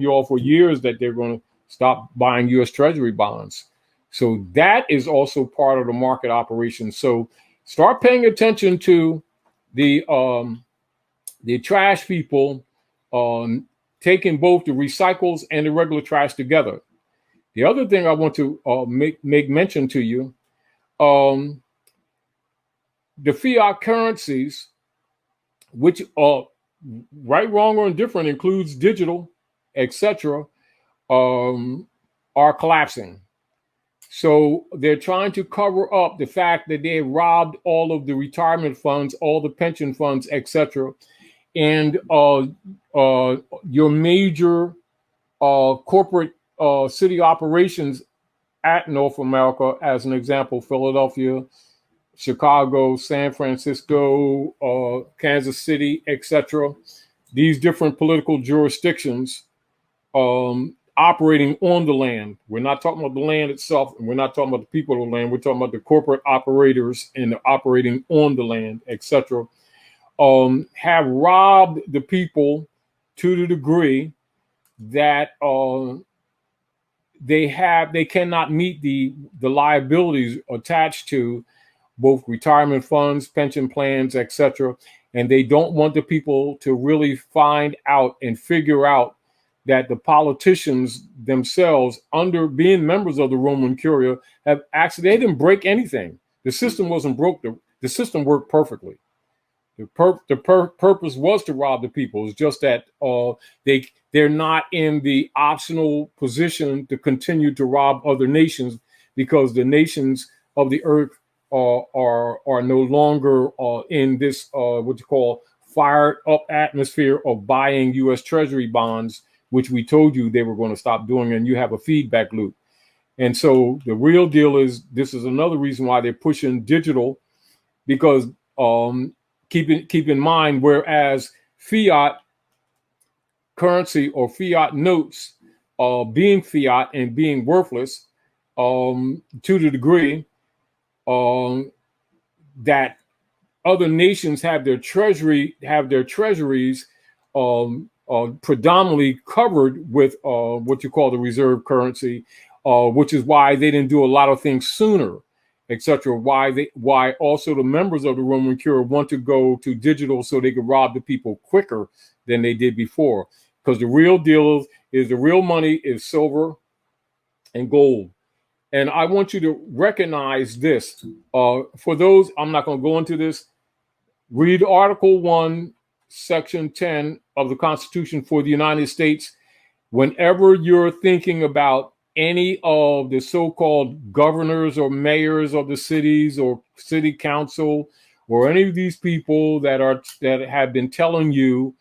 you all for years that they're going to stop buying U.S. Treasury bonds. So that is also part of the market operation. So start paying attention to the trash people taking both the recycles and the regular trash together. The other thing I want to make mention to you, the fiat currencies, which right, wrong, or indifferent includes digital, etc., are collapsing. So they're trying to cover up the fact that they robbed all of the retirement funds, all the pension funds, etc. And your major corporate city operations at North America, as an example, Philadelphia, Chicago, San Francisco, Kansas City, etc. These different political jurisdictions operating on the land. We're not talking about the land itself, and we're not talking about the people of the land. We're talking about the corporate operators and the operating on the land, etc. Have robbed the people to the degree that they cannot meet the liabilities attached to both retirement funds, pension plans, etc. And they don't want the people to really find out and figure out that the politicians themselves, under being members of the Roman Curia, have actually, they didn't break anything. The system wasn't broke. The system worked perfectly. The purpose was to rob the people. It's just that they're not in the optional position to continue to rob other nations, because the nations of the earth are no longer in this what you call fired up atmosphere of buying U.S. Treasury bonds, which we told you they were going to stop doing, and you have a feedback loop. And so the real deal is, this is another reason why they're pushing digital, because keep in mind, whereas fiat currency or fiat notes being fiat and being worthless to the degree that other nations have their treasuries predominantly covered with what you call the reserve currency, which is why they didn't do a lot of things sooner, etc. Why also the members of the Roman Curia want to go to digital so they could rob the people quicker than they did before. Because the real deal is the real money is silver and gold. And I want you to recognize this. For those, I'm not going to go into this. Read Article 1, Section 10 of the Constitution for the United States. Whenever you're thinking about any of the so-called governors or mayors of the cities or city council or any of these people that have been telling you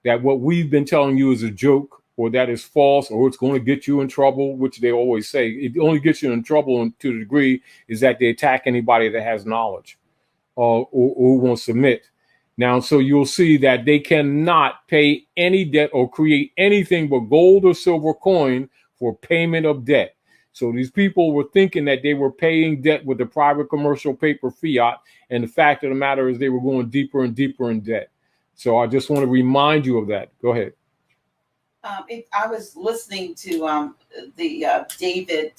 that what we've been telling you is a joke, or that is false, or it's going to get you in trouble, which they always say. It only gets you in trouble to the degree is that they attack anybody that has knowledge or who won't submit. Now, so you'll see that they cannot pay any debt or create anything but gold or silver coin for payment of debt. So these people were thinking that they were paying debt with the private commercial paper fiat, and the fact of the matter is they were going deeper and deeper in debt. So I just want to remind you of that. Go ahead. I was listening to the David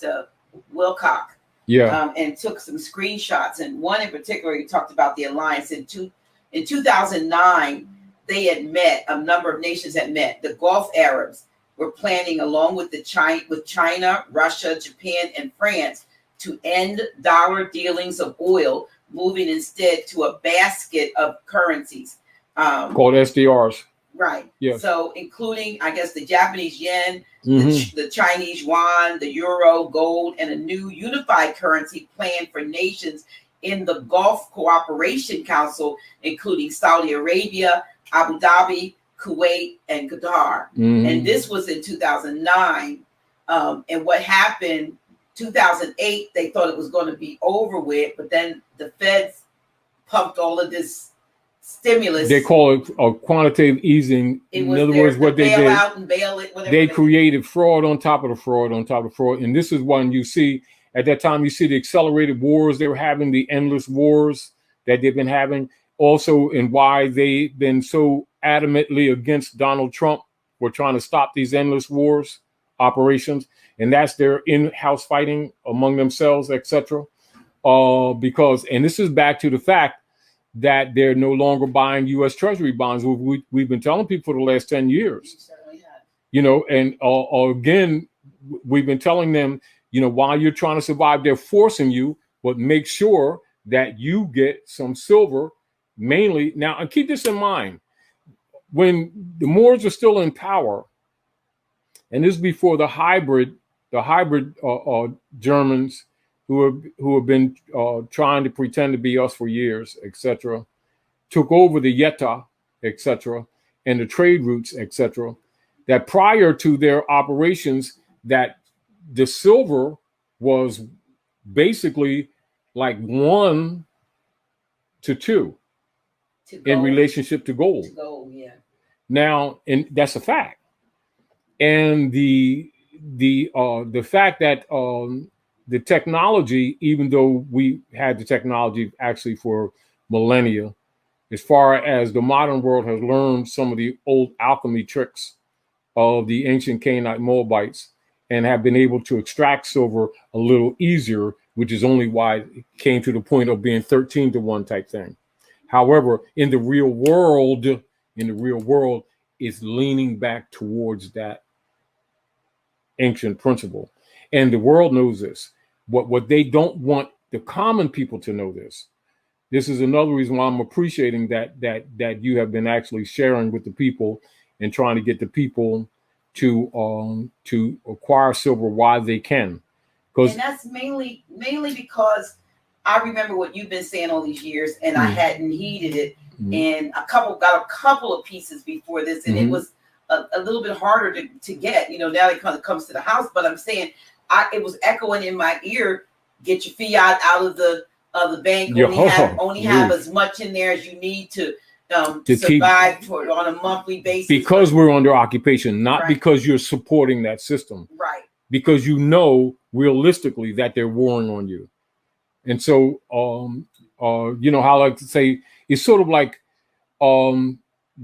Wilcock, and took some screenshots, and one in particular, he talked about the alliance. In 2009, they had met, a number of nations had met. The Gulf Arabs were planning, along with China, Russia, Japan, and France, to end dollar dealings of oil, moving instead to a basket of currencies called SDRs. Right. Yeah. So including, I guess, the Japanese yen, the Chinese yuan, the euro, gold, and a new unified currency planned for nations in the Gulf Cooperation Council, including Saudi Arabia, Abu Dhabi, Kuwait, and Qatar. And this was in 2009. And what happened, 2008, they thought it was going to be over with, but then the feds pumped all of this stimulus. They call it a quantitative easing. In other words, what they did, out and bail it, they created fraud on top of the fraud on top of fraud. And this is when you see, at that time, you see the accelerated wars they were having, the endless wars that they've been having. Also, and why they've been so adamantly against Donald Trump were trying to stop these endless wars operations, and that's their in-house fighting among themselves, etc. Because, and this is back to the fact that they're no longer buying U.S. Treasury bonds. We've been telling people for the last 10 years, you know, and again, we've been telling them, you know, while you're trying to survive, they're forcing you, but make sure that you get some silver mainly. Now, and keep this in mind, when the Moors are still in power, and this is before the hybrid Germans who have been trying to pretend to be us for years, etc., took over the Yetta, etc., and the trade routes, etc., that prior to their operations, that the silver was basically like 1 to 2 in relationship to gold. Yeah. Now, and that's a fact. And the fact that the technology, even though we had the technology actually for millennia, as far as the modern world has learned some of the old alchemy tricks of the ancient Canaanite Moabites and have been able to extract silver a little easier, which is only why it came to the point of being 13 to 1 type thing. However, in the real world, it's leaning back towards that ancient principle. And the world knows this. What they don't want the common people to know this. This is another reason why I'm appreciating that you have been actually sharing with the people and trying to get the people to acquire silver while they can. And that's mainly because I remember what you've been saying all these years, and I hadn't heeded it. And got a couple of pieces before this, and it was a little bit harder to get. You know, now it kind of comes to the house, but I'm saying it was echoing in my ear. Get your fiat out of the bank. Only have as much in there as you need to survive on a monthly basis. Because we're under occupation, not because you're supporting that system. Right. Because you know realistically that they're warring on you. And so, you know, how I like to say, it's sort of like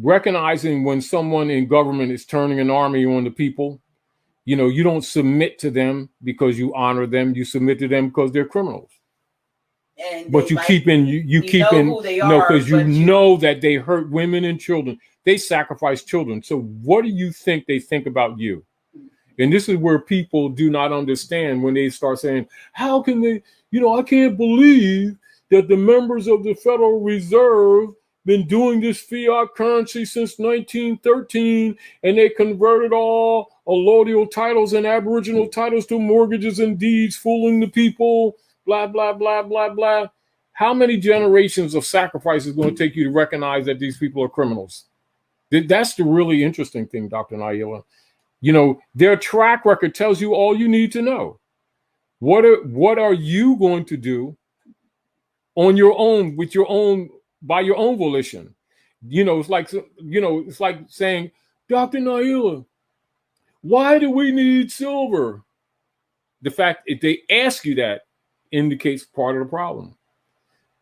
recognizing when someone in government is turning an army on the people. You know, you don't submit to them because you honor them. You submit to them because they're criminals. But you keep in because you know that they hurt women and children. They sacrifice children. So what do you think they think about you? And this is where people do not understand when they start saying, how can they, you know, I can't believe that the members of the Federal Reserve been doing this fiat currency since 1913, and they converted all allodial titles and aboriginal titles to mortgages and deeds, fooling the people, blah, blah, blah, blah, blah. How many generations of sacrifice is going to take you to recognize that these people are criminals? That's the really interesting thing, Dr. Naila. You know, their track record tells you all you need to know. What are you going to do on your own, by your own volition? You know, it's like saying, Dr. Naila, why do we need silver? The fact if they ask you that indicates part of the problem.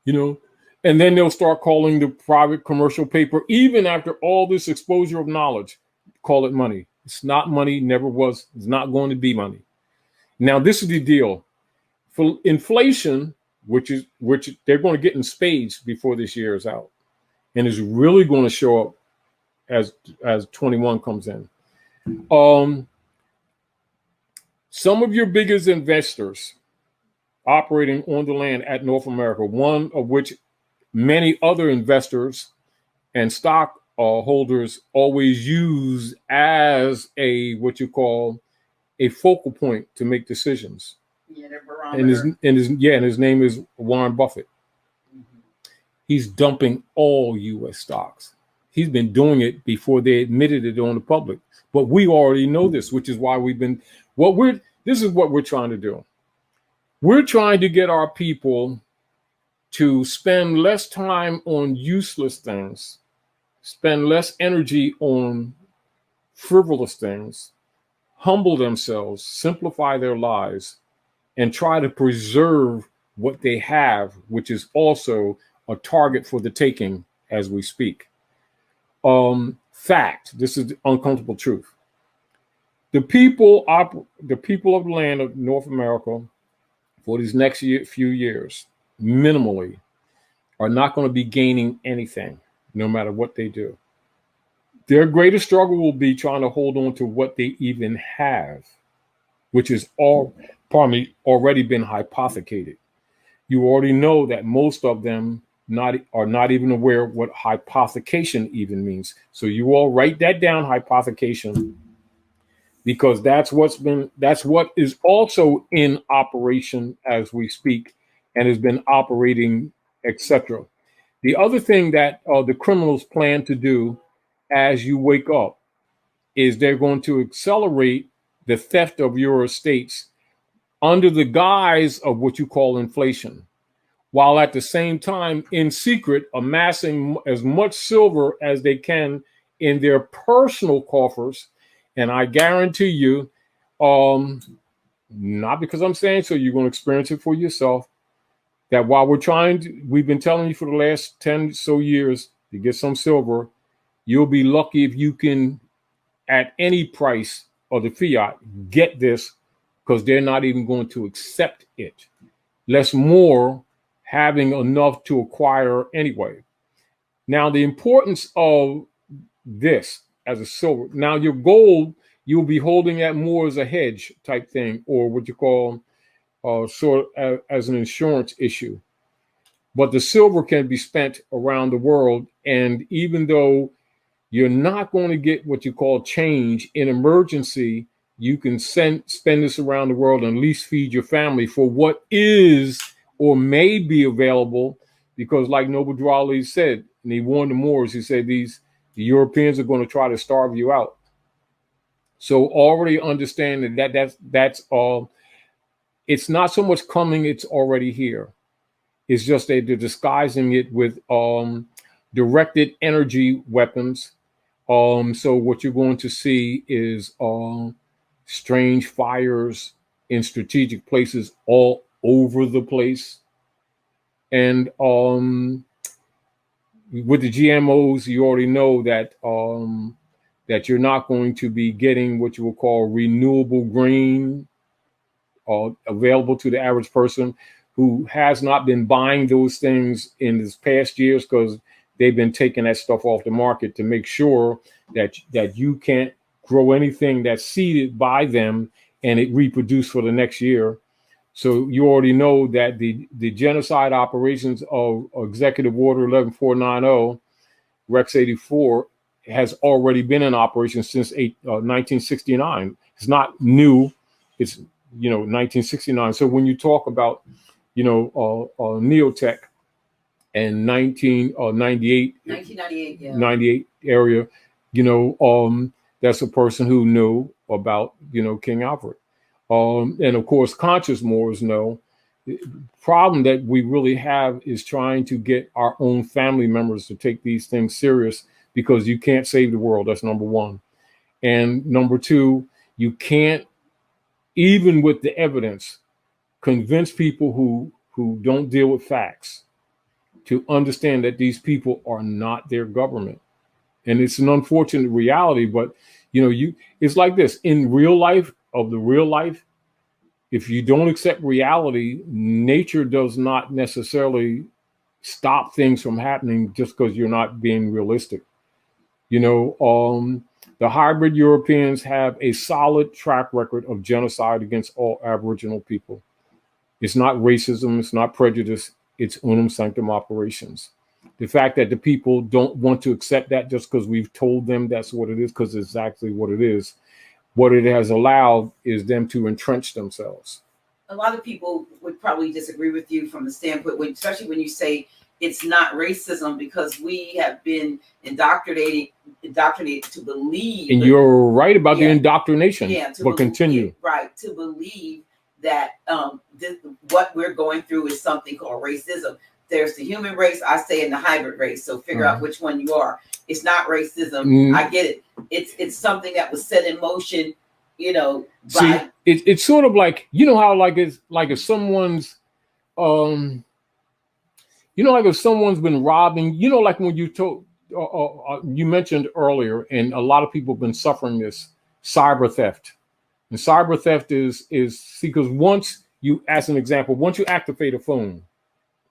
You know, and then they'll start calling the private commercial paper, even after all this exposure of knowledge, call it money. It's not money, never was. It's not going to be money. Now, this is the deal. For inflation, which they're going to get in spades before this year is out, and is really going to show up as 21 comes in. Some of your biggest investors operating on the land at North America, one of which many other investors and stock holders always use as what you call a focal point to make decisions. Yeah, and his name is Warren Buffett. He's dumping all U.S. stocks. He's been doing it before they admitted it on the public. But we already know this, which is why this is what we're trying to do. We're trying to get our people to spend less time on useless things, spend less energy on frivolous things, humble themselves, simplify their lives, and try to preserve what they have, which is also a target for the taking as we speak. Fact. This is the uncomfortable truth. The people of the land of North America for these next few years, minimally, are not going to be gaining anything, no matter what they do. Their greatest struggle will be trying to hold on to what they even have, which is already been hypothecated. You already know that most of them are not even aware what hypothecation even means. So you all write that down, hypothecation, because that's what is also in operation as we speak and has been operating, etc. The other thing that the criminals plan to do as you wake up is they're going to accelerate the theft of your estates under the guise of what you call inflation, while at the same time in secret amassing as much silver as they can in their personal coffers. And I guarantee you, not because I'm saying so, you're going to experience it for yourself, that while we've been telling you for the last 10 so years to get some silver, you'll be lucky if you can, at any price of the fiat, get this, because they're not even going to accept it. Less more having enough to acquire anyway. Now, the importance of this as a silver. Now, your gold, you'll be holding that more as a hedge type thing, or what you call sort of as an insurance issue. But the silver can be spent around the world. And even though you're not going to get what you call change in emergency, you can spend this around the world and at least feed your family for what is or may be available. Because like Noble Drew Ali said, and he warned the Moors, he said the Europeans are going to try to starve you out. So already understand that's all. It's not so much coming, it's already here. It's just that they're disguising it with directed energy weapons. So what you're going to see is strange fires in strategic places all over the place. And with the GMOs, you already know that that you're not going to be getting what you will call renewable green available to the average person who has not been buying those things in this past years, because they've been taking that stuff off the market to make sure that you can't grow anything that's seeded by them and it reproduce for the next year. So you already know that the genocide operations of Executive Order 11490, Rex 84, has already been in operation since 1969. It's not new. It's 1969. So when you talk about Neotech and 1998, yeah. 98 area, that's a person who knew about King Alfred. And of course, conscious Moors know. The problem that we really have is trying to get our own family members to take these things serious, because you can't save the world. That's number one. And number two, you can't, even with the evidence, convince people who don't deal with facts to understand that these people are not their government. And it's an unfortunate reality, but it's like this in real life. Of the real life, if you don't accept reality, nature does not necessarily stop things from happening just because you're not being realistic. The hybrid Europeans have a solid track record of genocide against all Aboriginal people. It's not racism, it's not prejudice, it's unum sanctum operations. The fact that the people don't want to accept that just because we've told them that's what it is, because it's exactly what it is. What it has allowed is them to entrench themselves. A lot of people would probably disagree with you from the standpoint, especially when you say it's not racism, because we have been indoctrinated to believe. And you're right about the indoctrination. Yeah, but continue. Right, to believe that what we're going through is something called racism. There's the human race, I say, and the hybrid race. So figure out which one you are. It's not racism. I get it. It's something that was set in motion, See, it's sort of like, how it's like if someone's like if someone's been robbing, like when you you mentioned earlier, and a lot of people have been suffering this cyber theft. And cyber theft is because once you, as an example, once you activate a phone,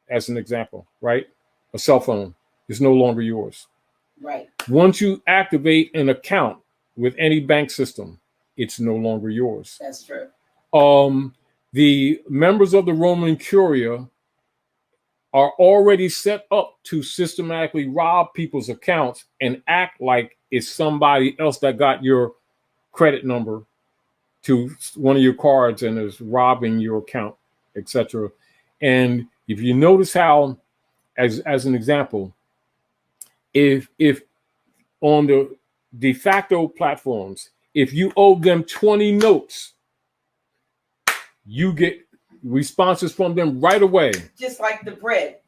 as an example, right, a cell phone is no longer yours. Right. Once you activate an account with any bank system, it's no longer yours. That's true. The members of the Roman Curia are already set up to systematically rob people's accounts and act like it's somebody else that got your credit number to one of your cards and is robbing your account, etc. And if you notice how, as an example, if on the de facto platforms, if you owe them 20 notes, you get responses from them right away. Just like the bread.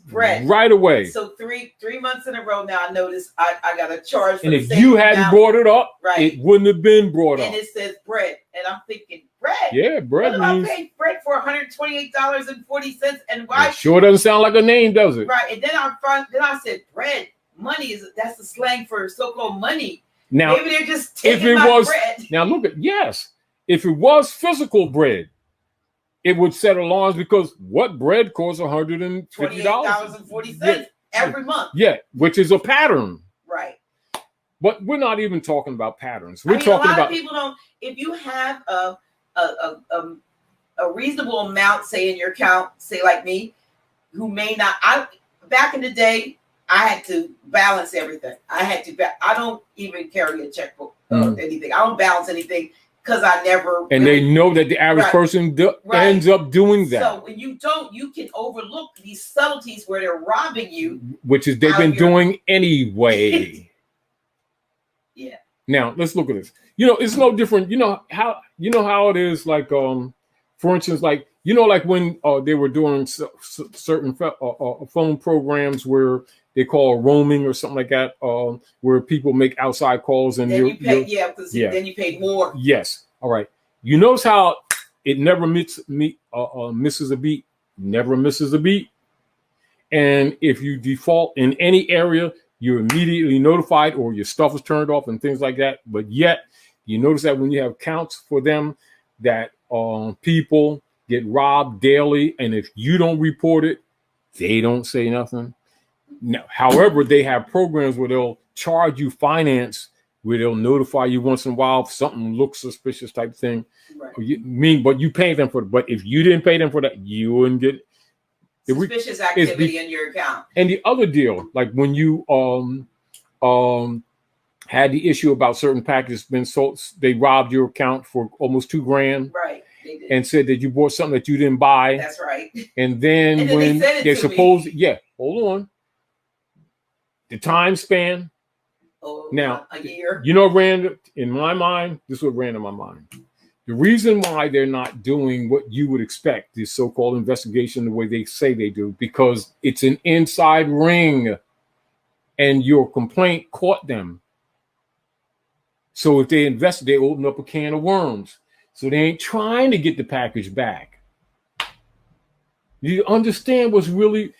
Bread. Right away. So three months in a row now, I noticed I got a charge for and the if same you hadn't brought it up, right, it wouldn't have been brought up. And it says bread. And I'm thinking, bread? Yeah, bread means... I paid bread for $128.40. And why? It sure doesn't sound like a name, does it? Right. And then I said, bread. Money that's the slang for so-called money. Now, maybe they're just taking my bread. Now look at, yes, if it was physical bread, it would set alarms because what bread costs $150? $28.40 every month. Yeah, which is a pattern. Right. But we're not even talking about patterns. We're talking about... a lot of people don't... If you have a reasonable amount, say, in your account, say like me, who may not... Back in the day, I had to balance everything. I don't even carry a checkbook or anything. I don't balance anything. Because I never... And they know that the average person ends up doing that. So when you don't, you can overlook these subtleties where they're robbing you. Which is they've been doing anyway. Yeah. Now, let's look at this. It's no different. You know how it is, like, for instance, like, like when they were doing certain phone programs where they call roaming or something like that, where people make outside calls and then then you paid more. Yes. All right. You notice how it never misses a beat, never misses a beat. And if you default in any area, you're immediately notified or your stuff is turned off and things like that. But yet you notice that when you have counts for them, that people get robbed daily. And if you don't report it, they don't say nothing. Now, however, they have programs where they'll charge you finance, where they'll notify you once in a while if something looks suspicious type thing. Right. But you pay them for it. But if you didn't pay them for that, you wouldn't get suspicious activity in your account. And the other deal, like when you had the issue about certain packages been sold, they robbed your account for almost $2,000. Right. And said that you bought something that you didn't buy. That's right. And then when they're supposed, hold on. The time span. Now, a year. In my mind, this is what ran in my mind. The reason why they're not doing what you would expect, this so-called investigation, the way they say they do, because it's an inside ring and your complaint caught them. So if they investigate, they open up a can of worms. So they ain't trying to get the package back. You understand what's really...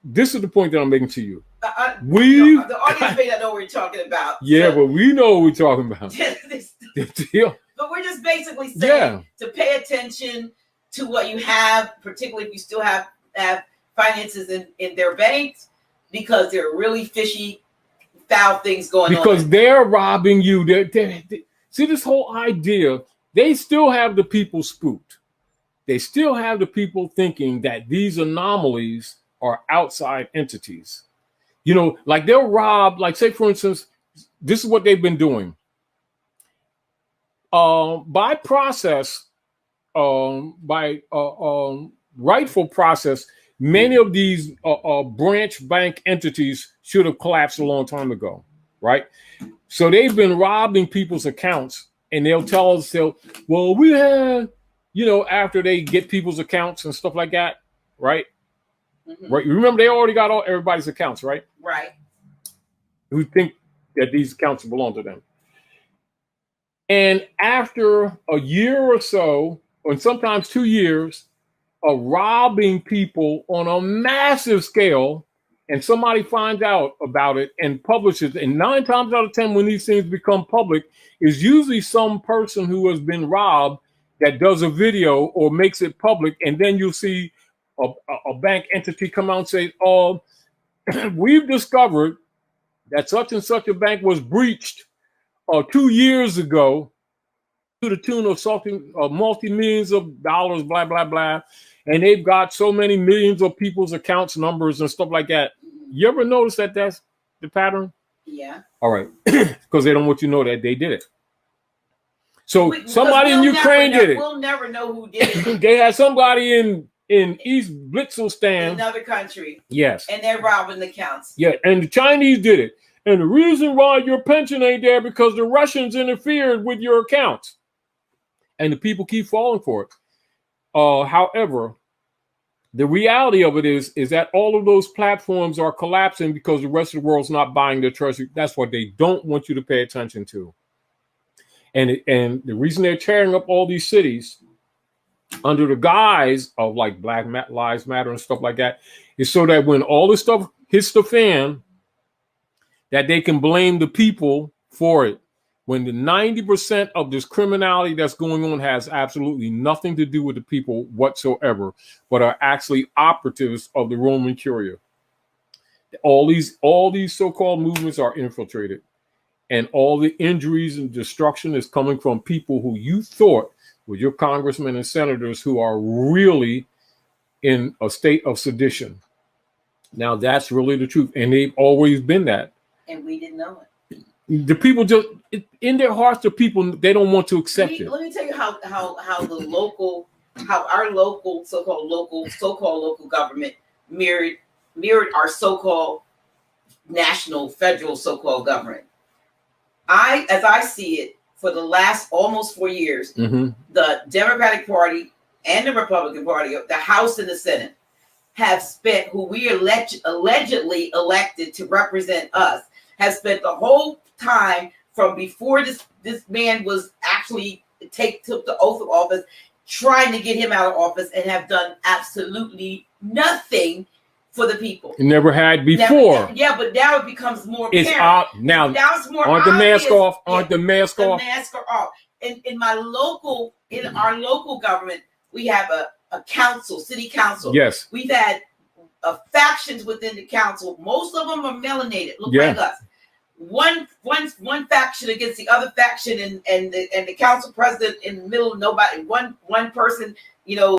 This is the point that I'm making to you. The audience may not know what we're talking about. Yeah, but we know what we're talking about. But we're just basically saying to pay attention to what you have, particularly if you still have finances in their banks, because there are really fishy, foul things going on. Because they're robbing you. See, this whole idea, they still have the people spooked. They still have the people thinking that these anomalies are outside entities. Like they'll rob, like say, for instance, this is what they've been doing. By process, by rightful process, many of these branch bank entities should have collapsed a long time ago, right? So they've been robbing people's accounts, and they'll tell us, well, we have, after they get people's accounts and stuff like that, right? Mm-hmm. Right. Remember, they already got everybody's accounts, right? Right. Who think that these accounts belong to them. And after a year or so, or sometimes 2 years, of robbing people on a massive scale and somebody finds out about it and publishes it, and 9 times out of 10 when these things become public, is usually some person who has been robbed that does a video or makes it public, and then you'll see a bank entity come out and say, oh, we've discovered that such and such a bank was breached 2 years ago to the tune of something multi-millions of dollars, blah, blah, blah. And they've got so many millions of people's accounts numbers and stuff like that. You ever notice that that's the pattern? Yeah. All right. Because they don't want you to know that they did it. So somebody in Ukraine did it. We'll never know who did it. They had somebody in East Blitzerstan. Another country. Yes. And they're robbing the accounts. Yeah. And the Chinese did it. And the reason why your pension ain't there because the Russians interfered with your accounts. And the people keep falling for it. However, the reality of it is that all of those platforms are collapsing because the rest of the world's not buying their treasury. That's what they don't want you to pay attention to. And the reason they're tearing up all these cities under the guise of like Black Lives Matter and stuff like that is so that when all this stuff hits the fan, that they can blame the people for it. When the 90% of this criminality that's going on has absolutely nothing to do with the people whatsoever, but are actually operatives of the Roman Curia. All these so-called movements are infiltrated, and all the injuries and destruction is coming from people who you thought were your congressmen and senators who are really in a state of sedition. Now that's really the truth, and they've always been that. And we didn't know it. The people just in their hearts, the people, they don't want to accept it. Let me tell you how our local so-called local government mirrored our so-called national federal so-called government. As I see it, for the last almost 4 years, the Democratic Party and the Republican Party, the House and the Senate, have spent, who we allegedly elected to represent us, have spent the whole time from before this man was actually took the oath of office, trying to get him out of office, and have done absolutely nothing for the people. It never had before. But now it becomes more apparent. It's out now. Now it's more aren't obvious. The mask off? Aren't the mask off? The mask are off. In our local government, we have a council, city council. Yes. We've had factions within the council. Most of them are melanated, look like us. One faction against the other faction, and the council president in the middle of nobody. One person,